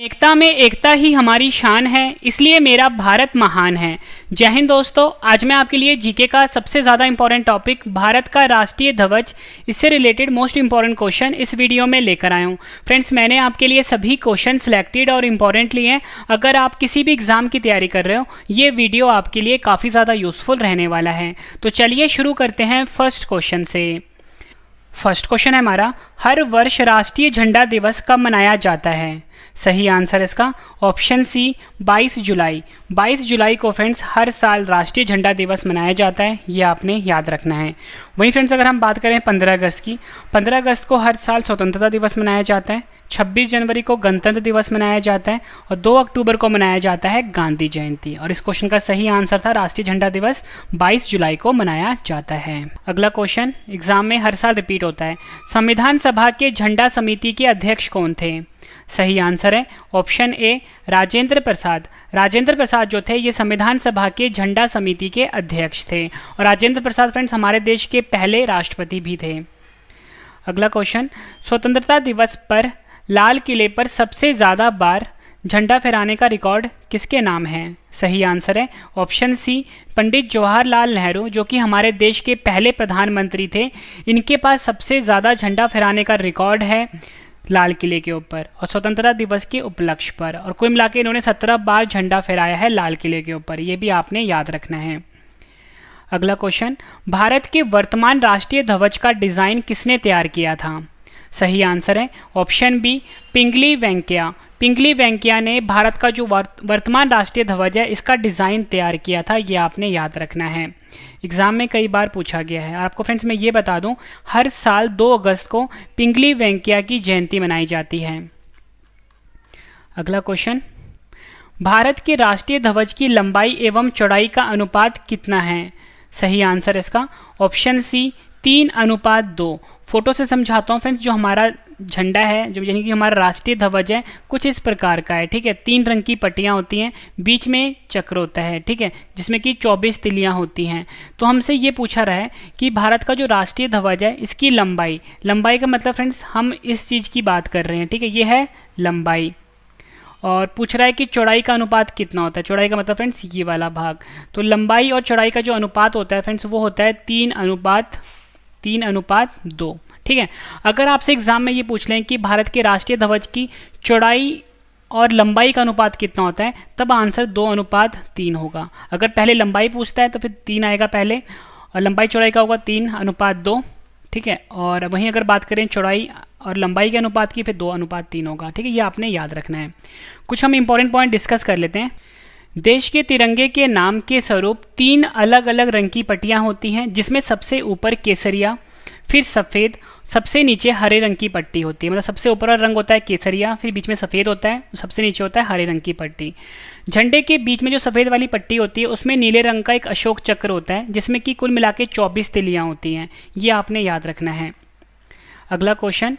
एकता में एकता ही हमारी शान है, इसलिए मेरा भारत महान है। जय हिंद दोस्तों, आज मैं आपके लिए जीके का सबसे ज़्यादा इंपॉर्टेंट टॉपिक भारत का राष्ट्रीय ध्वज, इससे रिलेटेड मोस्ट इंपॉर्टेंट क्वेश्चन इस वीडियो में लेकर आया हूँ। फ्रेंड्स, मैंने आपके लिए सभी क्वेश्चन सिलेक्टेड और इम्पॉर्टेंट लिए हैं। अगर आप किसी भी एग्जाम की तैयारी कर रहे हो, ये वीडियो आपके लिए काफ़ी ज़्यादा यूजफुल रहने वाला है। तो चलिए शुरू करते हैं फर्स्ट क्वेश्चन से। फर्स्ट क्वेश्चन है हमारा, हर वर्ष राष्ट्रीय झंडा दिवस कब मनाया जाता है? सही आंसर है इसका ऑप्शन सी 22 जुलाई। 22 जुलाई को फ्रेंड्स हर साल राष्ट्रीय झंडा दिवस मनाया जाता है, ये आपने याद रखना है। वहीं फ्रेंड्स अगर हम बात करें 15 अगस्त की, 15 अगस्त को हर साल स्वतंत्रता दिवस मनाया जाता है। 26 जनवरी को गणतंत्र दिवस मनाया जाता है और 2 अक्टूबर को मनाया जाता है गांधी जयंती। और इस क्वेश्चन का सही आंसर था राष्ट्रीय झंडा दिवस 22 जुलाई को मनाया जाता है। अगला क्वेश्चन एग्जाम में हर साल रिपीट होता है, संविधान सभा के झंडा समिति के अध्यक्ष कौन थे? सही आंसर है ऑप्शन ए राजेंद्र प्रसाद। राजेंद्र प्रसाद जो थे ये संविधान सभा के झंडा समिति के अध्यक्ष थे और राजेंद्र प्रसाद फ्रेंड्स हमारे देश के पहले राष्ट्रपति भी थे। अगला क्वेश्चन, स्वतंत्रता दिवस पर लाल किले पर सबसे ज़्यादा बार झंडा फहराने का रिकॉर्ड किसके नाम है? सही आंसर है ऑप्शन सी पंडित जवाहरलाल नेहरू, जो कि हमारे देश के पहले प्रधानमंत्री थे। इनके पास सबसे ज़्यादा झंडा फहराने का रिकॉर्ड है लाल किले के ऊपर और स्वतंत्रता दिवस के उपलक्ष्य पर, और कुल मिला के इन्होंने 17 बार झंडा फहराया है लाल किले के ऊपर, ये भी आपने याद रखना है। अगला क्वेश्चन, भारत के वर्तमान राष्ट्रीय ध्वज का डिज़ाइन किसने तैयार किया था? सही आंसर है ऑप्शन बी पिंगली वेंकैया। पिंगली वेंकैया ने भारत का जो वर्तमान राष्ट्रीय ध्वज है इसका डिज़ाइन तैयार किया था, ये आपने याद रखना है। एग्जाम में कई बार पूछा गया है। आपको फ्रेंड्स मैं ये बता दूं, हर साल 2 अगस्त को पिंगली वेंकैया की जयंती मनाई जाती है। अगला क्वेश्चन, भारत के राष्ट्रीय ध्वज की लंबाई एवं चौड़ाई का अनुपात कितना है? सही आंसर इसका ऑप्शन सी 3:2। फोटो से समझाता हूँ फ्रेंड्स, जो हमारा झंडा है, जो यानी कि हमारा राष्ट्रीय ध्वज है, कुछ इस प्रकार का है। ठीक है, 3 रंग की पट्टियाँ होती हैं, बीच में चक्र होता है, ठीक है, जिसमें कि 24 तिलियाँ होती हैं। तो हमसे ये पूछा रहा है कि भारत का जो राष्ट्रीय ध्वज है इसकी लंबाई का मतलब फ्रेंड्स हम इस चीज़ की बात कर रहे हैं, ठीक है, ये है लंबाई। और पूछ रहा है कि चौड़ाई का अनुपात कितना होता है। चौड़ाई का मतलब फ्रेंड्स ये वाला भाग। तो लंबाई और चौड़ाई का जो अनुपात होता है फ्रेंड्स वो होता है 3:2। ठीक है, अगर आपसे एग्जाम में ये पूछ लें कि भारत के राष्ट्रीय ध्वज की चौड़ाई और लंबाई का अनुपात कितना होता है, तब आंसर 2:3 होगा। अगर पहले लंबाई पूछता है तो फिर 3 आएगा पहले, और लंबाई चौड़ाई का होगा 3:2। ठीक है, और वहीं अगर बात करें चौड़ाई और लंबाई के अनुपात की, फिर 2:3 होगा। ठीक है, ये आपने याद रखना है। कुछ हम इंपॉर्टेंट पॉइंट डिस्कस कर लेते हैं। देश के तिरंगे के नाम के स्वरूप 3 अलग अलग रंग की पट्टियाँ होती हैं, जिसमें सबसे ऊपर केसरिया, फिर सफ़ेद, सबसे नीचे हरे रंग की पट्टी होती है। मतलब सबसे ऊपर वाला रंग होता है केसरिया, फिर बीच में सफ़ेद होता है, सबसे नीचे होता है हरे रंग की पट्टी। झंडे के बीच में जो सफ़ेद वाली पट्टी होती है उसमें नीले रंग का एक अशोक चक्र होता है, जिसमें कि कुल मिला के 24 तिलियाँ होती हैं, ये आपने याद रखना है। अगला क्वेश्चन,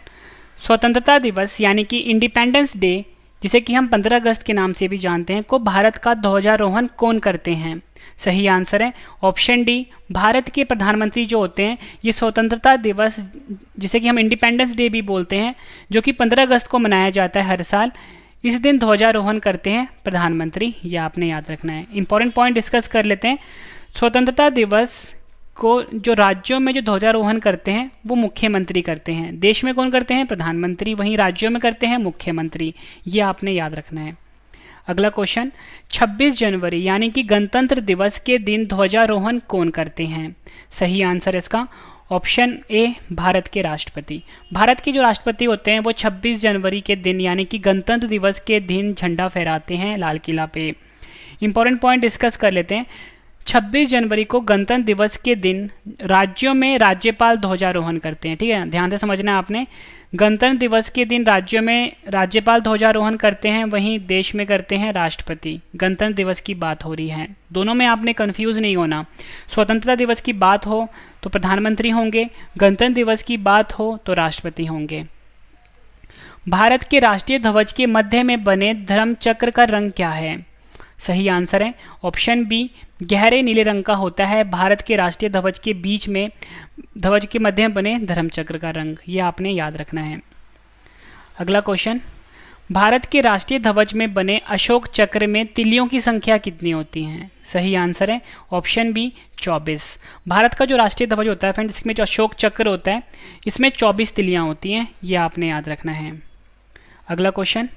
स्वतंत्रता दिवस यानी कि इंडिपेंडेंस डे, जिसे कि हम 15 अगस्त के नाम से भी जानते हैं, को भारत का ध्वजारोहण कौन करते हैं? सही आंसर है ऑप्शन डी भारत के प्रधानमंत्री जो होते हैं। ये स्वतंत्रता दिवस, जिसे कि हम इंडिपेंडेंस डे भी बोलते हैं, जो कि 15 अगस्त को मनाया जाता है हर साल, इस दिन ध्वजारोहण करते हैं प्रधानमंत्री, ये आपने याद रखना है। इंपॉर्टेंट पॉइंट डिस्कस कर लेते हैं। स्वतंत्रता दिवस को जो राज्यों में जो ध्वजारोहण करते हैं वो मुख्यमंत्री करते हैं। देश में कौन करते हैं? प्रधानमंत्री। वहीं राज्यों में करते हैं मुख्यमंत्री, ये आपने याद रखना है। अगला क्वेश्चन, 26 जनवरी यानी कि गणतंत्र दिवस के दिन ध्वजारोहण कौन करते हैं? सही आंसर इसका ऑप्शन ए भारत के राष्ट्रपति। भारत के जो राष्ट्रपति होते हैं वो 26 जनवरी के दिन यानी कि गणतंत्र दिवस के दिन झंडा फहराते हैं लाल किला पे। इंपॉर्टेंट पॉइंट डिस्कस कर लेते हैं। 26 जनवरी को गणतंत्र दिवस के दिन राज्यों में राज्यपाल ध्वजारोहण करते हैं। ठीक है, ध्यान से समझना है आपने। गणतंत्र दिवस के दिन राज्यों में राज्यपाल ध्वजारोहण करते हैं, वहीं देश में करते हैं राष्ट्रपति। गणतंत्र दिवस की बात हो रही है, दोनों में आपने कंफ्यूज नहीं होना। स्वतंत्रता दिवस की बात हो तो प्रधानमंत्री होंगे, गणतंत्र दिवस की बात हो तो राष्ट्रपति होंगे। भारत के राष्ट्रीय ध्वज के मध्य में बने धर्म चक्र का रंग क्या है? सही आंसर है ऑप्शन बी गहरे नीले रंग का होता है भारत के राष्ट्रीय ध्वज के बीच में, ध्वज के मध्य में बने धर्म चक्र का रंग, ये आपने याद रखना है। अगला क्वेश्चन, भारत के राष्ट्रीय ध्वज में बने अशोक चक्र में तिलियों की संख्या कितनी होती है? सही आंसर है ऑप्शन बी 24। भारत का जो राष्ट्रीय ध्वज होता है फ्रेंड्स, इसमें जो अशोक चक्र होता है इसमें 24 तिलियां होती हैं, ये आपने याद रखना है। अगला क्वेश्चन,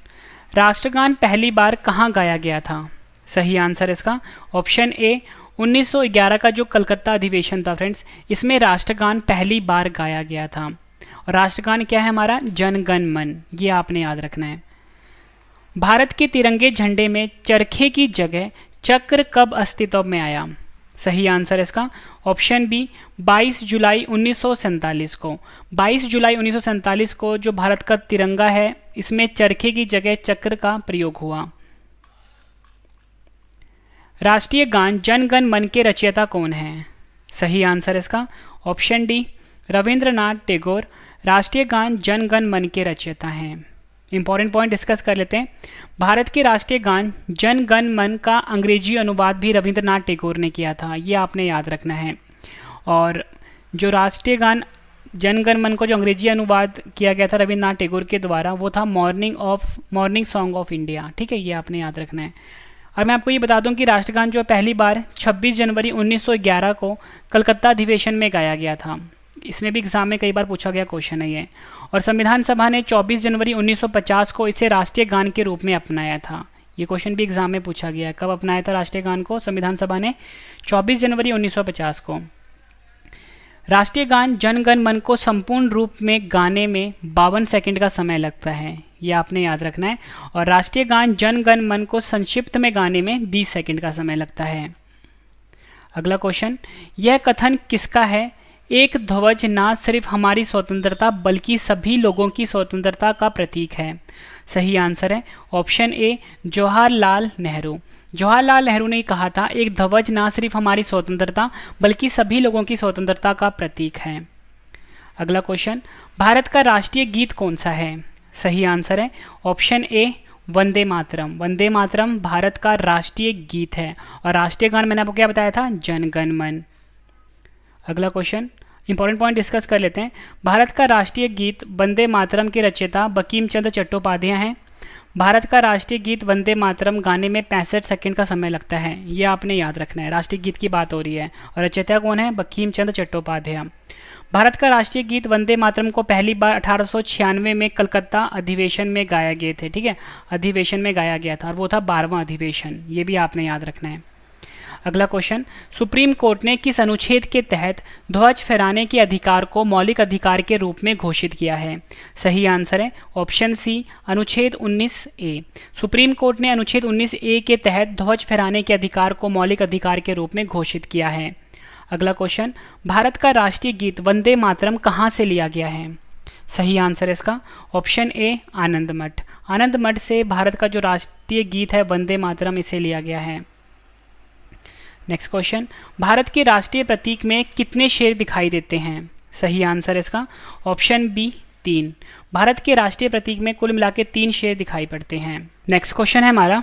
राष्ट्रगान पहली बार कहाँ गाया गया था? सही आंसर इसका ऑप्शन ए 1911 का जो कलकत्ता अधिवेशन था फ्रेंड्स, इसमें राष्ट्रगान पहली बार गाया गया था। और राष्ट्रगान क्या है हमारा? जन गण मन, ये आपने याद रखना है। भारत के तिरंगे झंडे में चरखे की जगह चक्र कब अस्तित्व में आया? सही आंसर इसका ऑप्शन बी 22 जुलाई 1947 को। 22 जुलाई 1947 को जो भारत का तिरंगा है इसमें चरखे की जगह चक्र का प्रयोग हुआ। राष्ट्रीय गान जन गण मन के रचयिता कौन है? सही आंसर इसका ऑप्शन डी रविंद्रनाथ टैगोर राष्ट्रीय गान जन गण मन के रचयिता हैं। इंपॉर्टेंट पॉइंट डिस्कस कर लेते हैं। भारत के राष्ट्रीय गान जन गण मन का अंग्रेजी अनुवाद भी रविंद्रनाथ टैगोर ने किया था, ये आपने याद रखना है। और जो राष्ट्रीय गान जन गण मन को जो अंग्रेजी अनुवाद किया गया था रविंद्रनाथ टैगोर के द्वारा, वो था मॉर्निंग सॉन्ग ऑफ इंडिया। ठीक है, ये आपने याद रखना है। और मैं आपको ये बता दूं कि राष्ट्रगान जो पहली बार 26 जनवरी 1911 को कलकत्ता अधिवेशन में गाया गया था। इसमें भी एग्जाम में कई बार पूछा गया क्वेश्चन है ये। और संविधान सभा ने 24 जनवरी 1950 को इसे राष्ट्रीय गान के रूप में अपनाया था। ये क्वेश्चन भी एग्जाम में पूछा गया, कब अपनाया था राष्ट्रीय गान को? संविधान सभा ने 24 जनवरी 1950 को। राष्ट्रीय गान जन गण मन को संपूर्ण रूप में गाने में 52 सेकंड का समय लगता है, ये आपने याद रखना है। और राष्ट्रीय गान जन गण मन को संक्षिप्त में गाने में 20 सेकंड का समय लगता है। अगला क्वेश्चन, यह कथन किसका है? एक ध्वज ना सिर्फ हमारी स्वतंत्रता बल्कि सभी लोगों की स्वतंत्रता का प्रतीक है। सही आंसर है ऑप्शन ए जवाहरलाल नेहरू। जवाहरलाल नेहरू ने कहा था एक ध्वज ना सिर्फ हमारी स्वतंत्रता बल्कि सभी लोगों की स्वतंत्रता का प्रतीक है। अगला क्वेश्चन, भारत का राष्ट्रीय गीत कौन सा है? सही आंसर है ऑप्शन ए वंदे मातरम। वंदे मातरम भारत का राष्ट्रीय गीत है। और राष्ट्रीय गान मैंने आपको क्या बताया था? जन गण मन। अगला क्वेश्चन, इंपॉर्टेंट पॉइंट डिस्कस कर लेते हैं। भारत का राष्ट्रीय गीत वंदे मातरम के रचयिता बंकिम चंद्र चट्टोपाध्याय हैं। भारत का राष्ट्रीय गीत वंदे मातरम गाने में 65 सेकंड का समय लगता है, ये आपने याद रखना है। राष्ट्रीय गीत की बात हो रही है और रचयिता कौन है? बंकिम चंद्र चट्टोपाध्याय। भारत का राष्ट्रीय गीत वंदे मातरम को पहली बार 1896 में कलकत्ता अधिवेशन में गाया गए थे। ठीक है, अधिवेशन में गाया गया था और वो था 12वां अधिवेशन, ये भी आपने याद रखना है। अगला क्वेश्चन, सुप्रीम कोर्ट ने किस अनुच्छेद के तहत ध्वज फहराने के अधिकार को मौलिक अधिकार के रूप में घोषित किया है? सही आंसर है ऑप्शन सी अनुच्छेद 19A। सुप्रीम कोर्ट ने अनुच्छेद 19A के तहत ध्वज फहराने के अधिकार को मौलिक अधिकार के रूप में घोषित किया है। अगला क्वेश्चन, भारत का राष्ट्रीय गीत वंदे मातरम कहाँ से लिया गया है? सही आंसर इसका ऑप्शन ए आनंद मठ। आनंद मठ से भारत का जो राष्ट्रीय गीत है वंदे मातरम, इसे लिया गया है। नेक्स्ट क्वेश्चन, भारत के राष्ट्रीय प्रतीक में कितने शेर दिखाई देते हैं? सही आंसर इसका ऑप्शन बी 3। भारत के राष्ट्रीय प्रतीक में कुल मिला के 3 शेर दिखाई पड़ते हैं। नेक्स्ट क्वेश्चन है हमारा,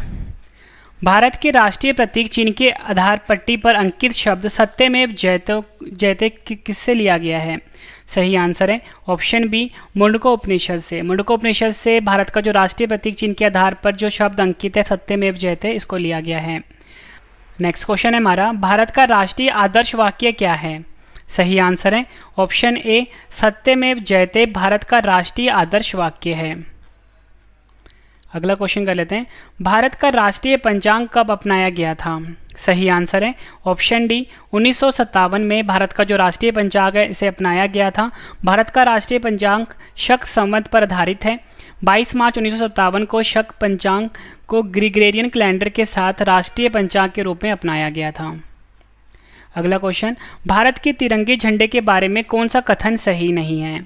भारत के राष्ट्रीय प्रतीक चिन्ह के आधार पट्टी पर अंकित शब्द सत्यमेव जयते किससे लिया गया है? सही आंसर है ऑप्शन बी मुंडकोपनिषद से। मुंडकोपनिषद से भारत का जो राष्ट्रीय प्रतीक चिन्ह के आधार पर जो शब्द अंकित है सत्यमेव जयते, इसको लिया गया है। नेक्स्ट क्वेश्चन है हमारा, भारत का राष्ट्रीय आदर्श वाक्य क्या है? सही आंसर है ऑप्शन ए सत्यमेव जयते भारत का राष्ट्रीय आदर्श वाक्य है। अगला क्वेश्चन कर लेते हैं, भारत का राष्ट्रीय पंचांग कब अपनाया गया था? सही आंसर है ऑप्शन डी 1957 में भारत का जो राष्ट्रीय पंचांग है इसे अपनाया गया था। भारत का राष्ट्रीय पंचांग शक संवत पर आधारित है। 22 मार्च 1957 को शक पंचांग को ग्रिगोरियन कैलेंडर के साथ राष्ट्रीय पंचांग के रूप में अपनाया गया था। अगला क्वेश्चन, भारत के तिरंगे झंडे के बारे में कौन सा कथन सही नहीं है?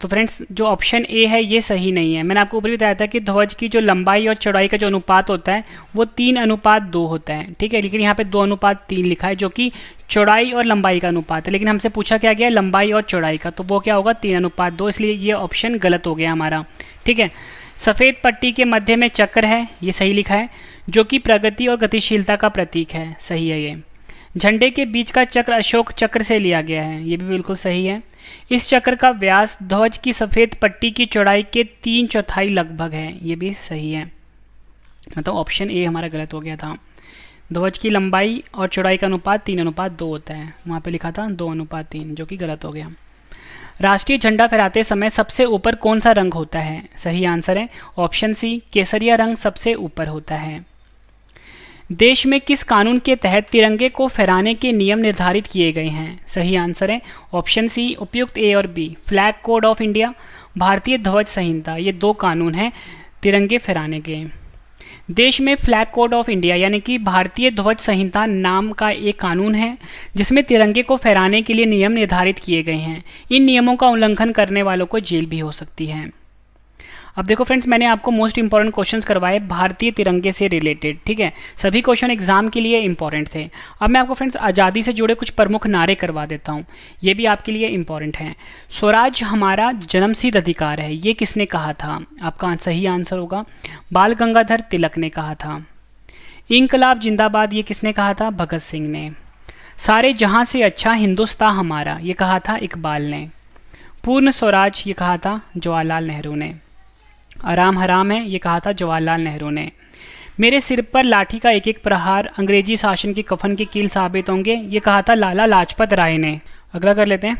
तो फ्रेंड्स जो ऑप्शन ए है ये सही नहीं है। मैंने आपको ऊपर बताया था कि ध्वज की जो लंबाई और चौड़ाई का जो अनुपात होता है वो 3:2 होता है। ठीक है, लेकिन यहाँ पे 2:3 लिखा है जो कि चौड़ाई और लंबाई का अनुपात है, लेकिन हमसे पूछा क्या गया लंबाई और चौड़ाई का, तो वो क्या होगा 3:2, इसलिए ये ऑप्शन गलत हो गया हमारा। ठीक है, सफ़ेद पट्टी के मध्य में चक्र है, ये सही लिखा है, जो कि प्रगति और गतिशीलता का प्रतीक है, सही है ये। झंडे के बीच का चक्र अशोक चक्र से लिया गया है, ये भी बिल्कुल सही है। इस चक्र का व्यास ध्वज की सफ़ेद पट्टी की चौड़ाई के 3/4 लगभग है, ये भी सही है। मतलब ऑप्शन ए हमारा गलत हो गया था। ध्वज की लंबाई और चौड़ाई का अनुपात 3:2 होता है, वहाँ पे लिखा था 2:3, जो कि गलत हो गया। राष्ट्रीय झंडा फहराते समय सबसे ऊपर कौन सा रंग होता है? सही आंसर है ऑप्शन सी, केसरिया रंग सबसे ऊपर होता है। देश में किस कानून के तहत तिरंगे को फहराने के नियम निर्धारित किए गए हैं? सही आंसर है ऑप्शन सी, उपयुक्त ए और B. Flag code of India, भारतीय ध्वज संहिता, ये 2 कानून हैं तिरंगे फहराने के। देश में फ्लैग कोड ऑफ इंडिया यानी कि भारतीय ध्वज संहिता नाम का एक कानून है जिसमें तिरंगे को फहराने के लिए नियम निर्धारित किए गए हैं। इन नियमों का उल्लंघन करने वालों को जेल भी हो सकती है। अब देखो फ्रेंड्स, मैंने आपको मोस्ट इंपॉर्टेंट क्वेश्चंस करवाए भारतीय तिरंगे से रिलेटेड, ठीक है। सभी क्वेश्चन एग्जाम के लिए इंपॉर्टेंट थे। अब मैं आपको फ्रेंड्स आज़ादी से जुड़े कुछ प्रमुख नारे करवा देता हूँ, ये भी आपके लिए इंपॉर्टेंट हैं। स्वराज हमारा जन्मसिद्ध अधिकार है, ये किसने कहा था? आपका सही आंसर होगा बाल गंगाधर तिलक ने कहा था। इंकलाब जिंदाबाद, ये किसने कहा था? भगत सिंह ने। सारे जहां से अच्छा हिंदुस्तान हमारा, ये कहा था इकबाल ने। पूर्ण स्वराज, ये कहा था जवाहरलाल नेहरू ने। आराम हराम है, ये कहा था जवाहरलाल नेहरू ने। मेरे सिर पर लाठी का एक एक प्रहार अंग्रेजी शासन के कफन के कील साबित होंगे, ये कहा था लाला लाजपत राय ने। अगला कर लेते हैं।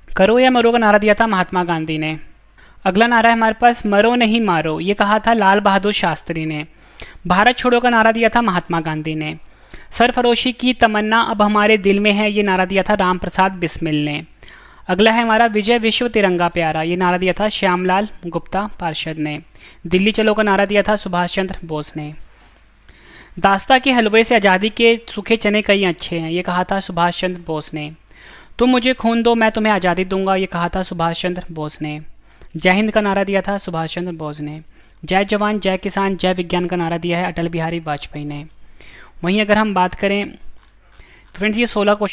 करो या मरो का नारा दिया था महात्मा गांधी ने। अगला नारा है हमारे पास मरो नहीं मारो, ये कहा था लाल बहादुर शास्त्री ने। भारत छोड़ो का नारा दिया था महात्मा गांधी ने। सरफरोशी की तमन्ना अब हमारे दिल में है, ये नारा दिया था राम प्रसाद बिस्मिल ने। अगला है हमारा विजय विश्व तिरंगा प्यारा, ये नारा दिया था श्यामलाल गुप्ता पार्षद ने। दिल्ली चलो का नारा दिया था सुभाष चंद्र बोस ने। दास्ता के हलवे से आज़ादी के सूखे चने कई अच्छे हैं, ये कहा था सुभाष चंद्र बोस ने। तुम मुझे खून दो मैं तुम्हें आज़ादी दूंगा, ये कहा था सुभाष चंद्र बोस ने। जय हिंद का नारा दिया था सुभाष चंद्र बोस ने। जय जवान जय किसान जय विज्ञान का नारा दिया है अटल बिहारी वाजपेयी ने। वहीं अगर हम बात करें तो फ्रेंड्स ये 16 क्वेश्चन